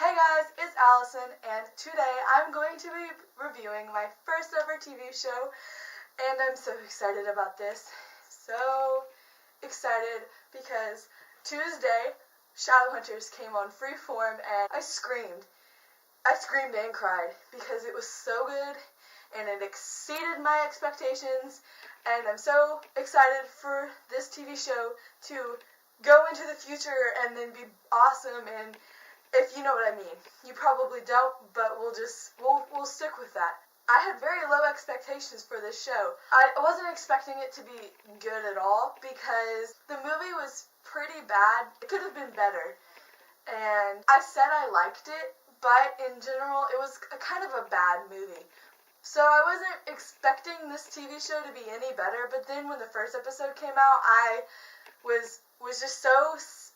Hey guys, it's Allison, and today I'm going to be reviewing my first ever TV show, and I'm so excited about this. So excited because Tuesday, Shadowhunters came on Freeform, and I screamed. I screamed and cried because it was so good, and it exceeded my expectations, and I'm so excited for this TV show to go into the future and then be awesome, and if you know what I mean. You probably don't, but we'll stick with that. I had very low expectations for this show. I wasn't expecting it to be good at all because the movie was pretty bad. It could have been better. And I said I liked it, but in general, it was a kind of a bad movie. So I wasn't expecting this TV show to be any better, but then when the first episode came out, I was just so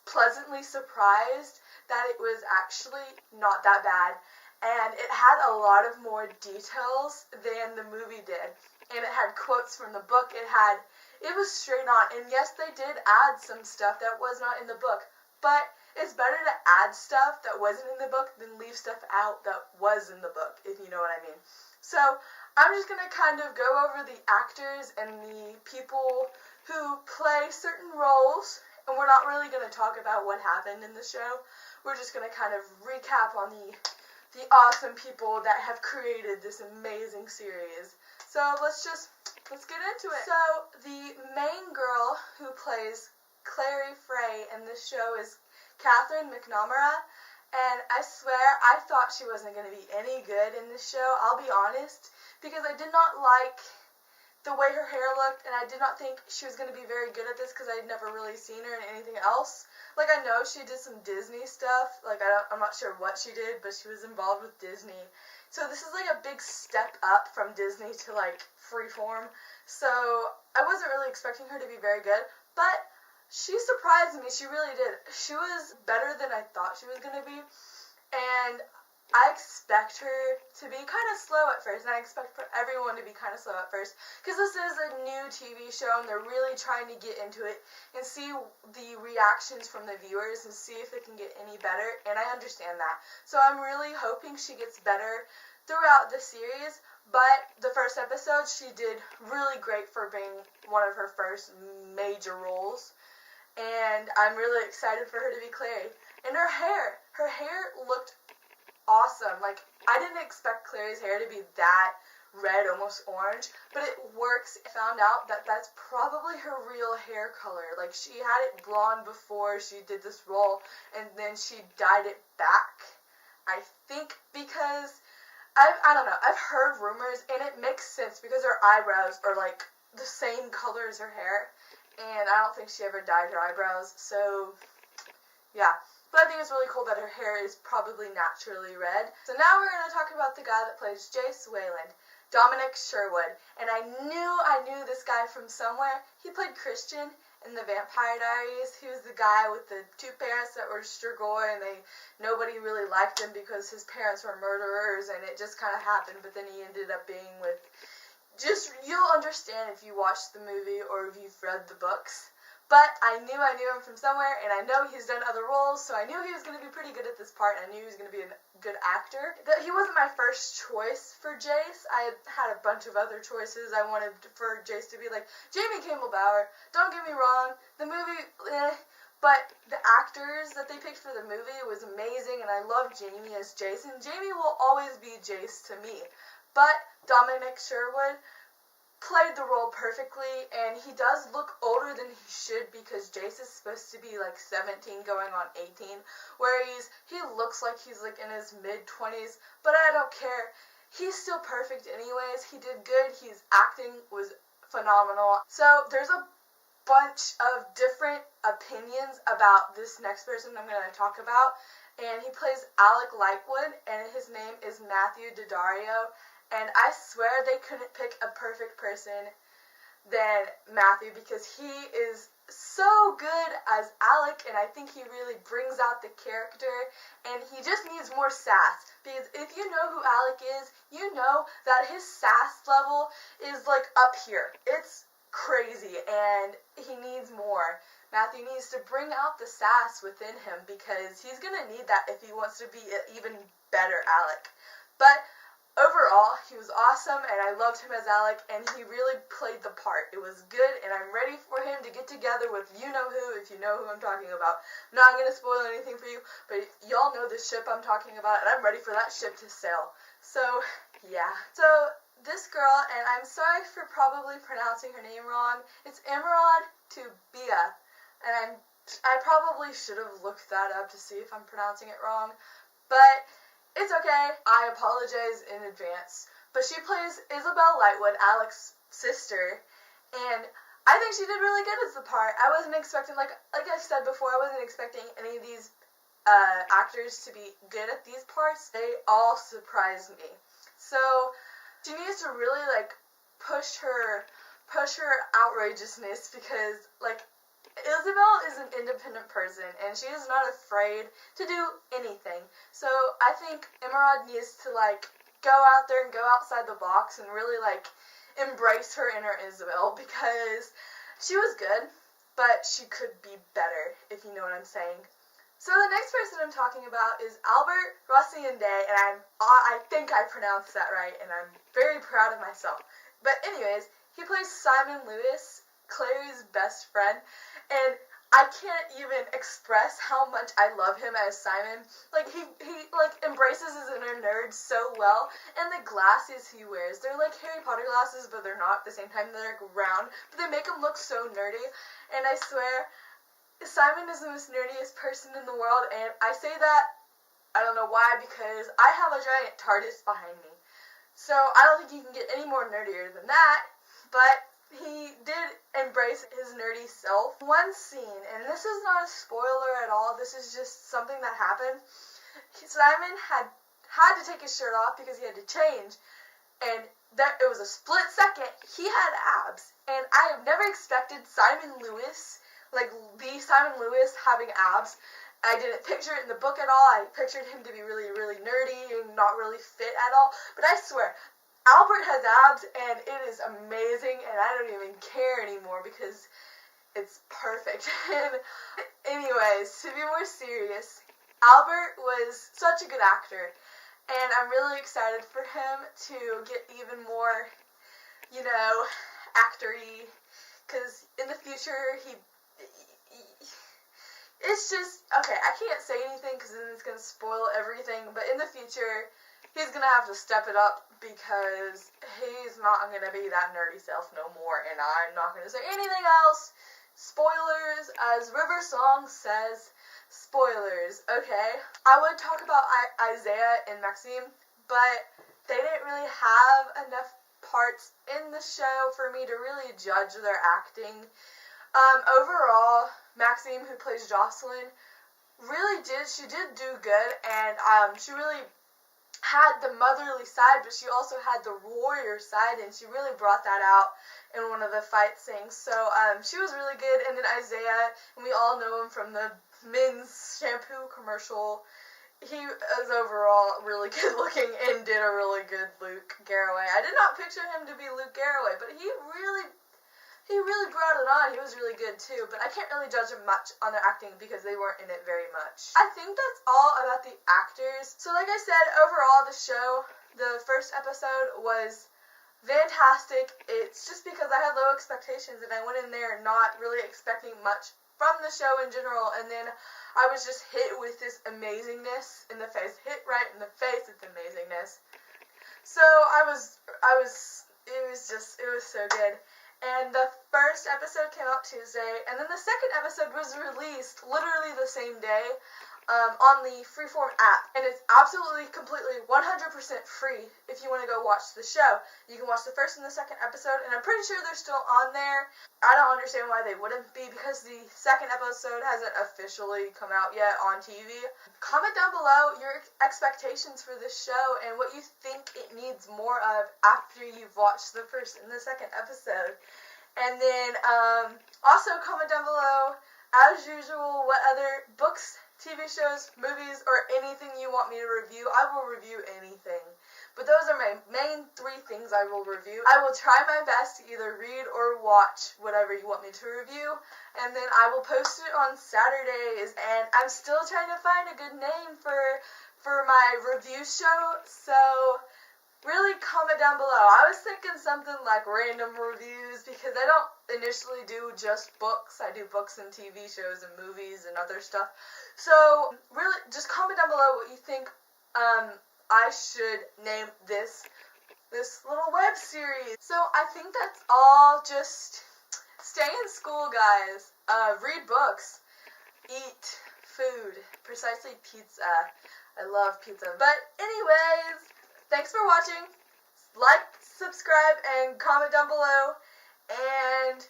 pleasantly surprised that it was actually not that bad, and it had a lot of more details than the movie did, and it had quotes from the book. It was straight on, and yes, they did add some stuff that was not in the book, but it's better to add stuff that wasn't in the book than leave stuff out that was in the book, if you know what I mean. So I'm just going to kind of go over the actors and the people who play certain roles, and we're not really going to talk about what happened in the show. We're just going to kind of recap on the awesome people that have created this amazing series. So let's get into it. So the main girl who plays Clary Frey in this show is Catherine McNamara, and I swear I thought she wasn't going to be any good in this show, I'll be honest, because I did not like the way her hair looked, and I did not think she was going to be very good at this because I'd never really seen her in anything else. Like, I know she did some Disney stuff, like, I'm not sure what she did, but she was involved with Disney. So this is like a big step up from Disney to like Freeform, so I wasn't really expecting her to be very good, but she surprised me, she really did. She was better than I thought she was going to be, and I expect her to be kind of slow at first, and I expect for everyone to be kind of slow at first, because this is a new TV show, and they're really trying to get into it and see the reactions from the viewers and see if they can get any better, and I understand that. So I'm really hoping she gets better throughout the series, but the first episode, she did really great for being one of her first major roles, and I'm really excited for her to be Clary. And her hair looked awesome. Like, I didn't expect Clary's hair to be that red, almost orange, but it works. I found out that that's probably her real hair color. Like, she had it blonde before she did this role, and then she dyed it back, I think, because I don't know, I've heard rumors, and it makes sense because her eyebrows are like the same color as her hair, and I don't think she ever dyed her eyebrows, so yeah. But I think it's really cool that her hair is probably naturally red. So now we're going to talk about the guy that plays Jace Wayland, Dominic Sherwood. And I knew this guy from somewhere. He played Christian in the Vampire Diaries. He was the guy with the two parents that were Strigoi, and nobody really liked him because his parents were murderers, and it just kind of happened. But then he ended up being with, you'll understand if you watched the movie or if you've read the books. But I knew him from somewhere, and I know he's done other roles, so I knew he was going to be pretty good at this part, and I knew he was going to be a good actor. He wasn't my first choice for Jace. I had a bunch of other choices. I wanted for Jace to be like Jamie Campbell Bower. Don't get me wrong, the movie, but the actors that they picked for the movie was amazing, and I love Jamie as Jace, and Jamie will always be Jace to me. But Dominic Sherwood played the role perfectly, and he does look older than he should because Jace is supposed to be like 17 going on 18, where he looks like he's like in his mid-20s, but I don't care. He's still perfect anyways. He did good. His acting was phenomenal. So there's a bunch of different opinions about this next person I'm going to talk about, and he plays Alec Lightwood, and his name is Matthew Daddario. And I swear they couldn't pick a perfect person than Matthew because he is so good as Alec, and I think he really brings out the character, and he just needs more sass. Because if you know who Alec is, you know that his sass level is like up here. It's crazy, and he needs more. Matthew needs to bring out the sass within him, because he's going to need that if he wants to be an even better Alec. But overall, he was awesome, and I loved him as Alec, and he really played the part. It was good, and I'm ready for him to get together with you-know-who, if you know who I'm talking about. I'm not going to spoil anything for you, but y'all know the ship I'm talking about, and I'm ready for that ship to sail. So, yeah. So, this girl, and I'm sorry for probably pronouncing her name wrong, it's Emerald to Bia. And I probably should have looked that up to see if I'm pronouncing it wrong, but it's okay. I apologize in advance. But she plays Isabel Lightwood, Alec's sister, and I think she did really good as the part. I wasn't expecting, like I said before, I wasn't expecting any of these actors to be good at these parts. They all surprised me. So she needs to really push her outrageousness, because Isabel is an independent person, and she is not afraid to do anything. So I think Emerald needs to, go out there and go outside the box and really, embrace her inner Isabel, because she was good, but she could be better, if you know what I'm saying. So the next person I'm talking about is Alberto Rosende, and I think I pronounced that right, and I'm very proud of myself. But anyways, he plays Simon Lewis, Clary's best friend, and I can't even express how much I love him as Simon. He embraces his inner nerd so well, and the glasses he wears, they're like Harry Potter glasses, but they're not at the same time. They're round, but they make him look so nerdy, and I swear, Simon is the most nerdiest person in the world, and I say that, I don't know why, because I have a giant TARDIS behind me. So I don't think you can get any more nerdier than that, but he did embrace his nerdy self. One scene, and this is not a spoiler at all, this is just something that happened. Simon had to take his shirt off because he had to change, and it was a split second. He had abs, and I have never expected Simon Lewis, the Simon Lewis, having abs. I didn't picture it in the book at all. I pictured him to be really, really nerdy and not really fit at all, but I swear, Albert has abs, and it is amazing, and I don't even care anymore because it's perfect. And anyways, to be more serious, Albert was such a good actor, and I'm really excited for him to get even more, actor-y, because in the future, it's just, okay, I can't say anything because then it's going to spoil everything, but in the future, he's going to have to step it up, because he's not going to be that nerdy self no more, and I'm not going to say anything else. Spoilers, as River Song says, spoilers, okay? I would talk about Isaiah and Maxime, but they didn't really have enough parts in the show for me to really judge their acting. Overall, Maxime, who plays Jocelyn, she did do good, and she really had the motherly side, but she also had the warrior side, and she really brought that out in one of the fight scenes. So she was really good. And then Isaiah, and we all know him from the men's shampoo commercial. He is overall really good looking and did a really good Luke Garroway. I did not picture him to be Luke Garroway, but he really brought it on. He was really good too, but I can't really judge him much on their acting because they weren't in it very much. I think that's all about the actors. So like I said, overall the show, the first episode was fantastic. It's just because I had low expectations and I went in there not really expecting much from the show in general, and then I was just hit with this amazingness in the face, hit right in the face with amazingness. So it was so good. And the first episode came out Tuesday, and then the second episode was released literally the same day on the Freeform app. And it's absolutely, completely, 100% free if you want to go watch the show. You can watch the first and the second episode, and I'm pretty sure they're still on there. I don't understand why they wouldn't be, because the second episode hasn't officially come out yet on TV. Comment down below your expectations for this show and what you think it needs more of after you've watched the first and the second episode. And then also comment down below, as usual, what other books, TV shows, movies, or anything you want me to review. I will review anything. But those are my main 3 things I will review. I will try my best to either read or watch whatever you want me to review, and then I will post it on Saturdays, and I'm still trying to find a good name for my review show, so really comment down below. I was thinking something like random reviews, because I don't initially do just books. I do books and TV shows and movies and other stuff. So really just comment down below what you think I should name this little web series. So I think that's all. Just stay in school, guys. Read books. Eat food. Precisely pizza. I love pizza. But anyways, thanks for watching. Like, subscribe, and comment down below. And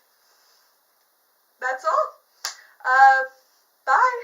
that's all. Bye.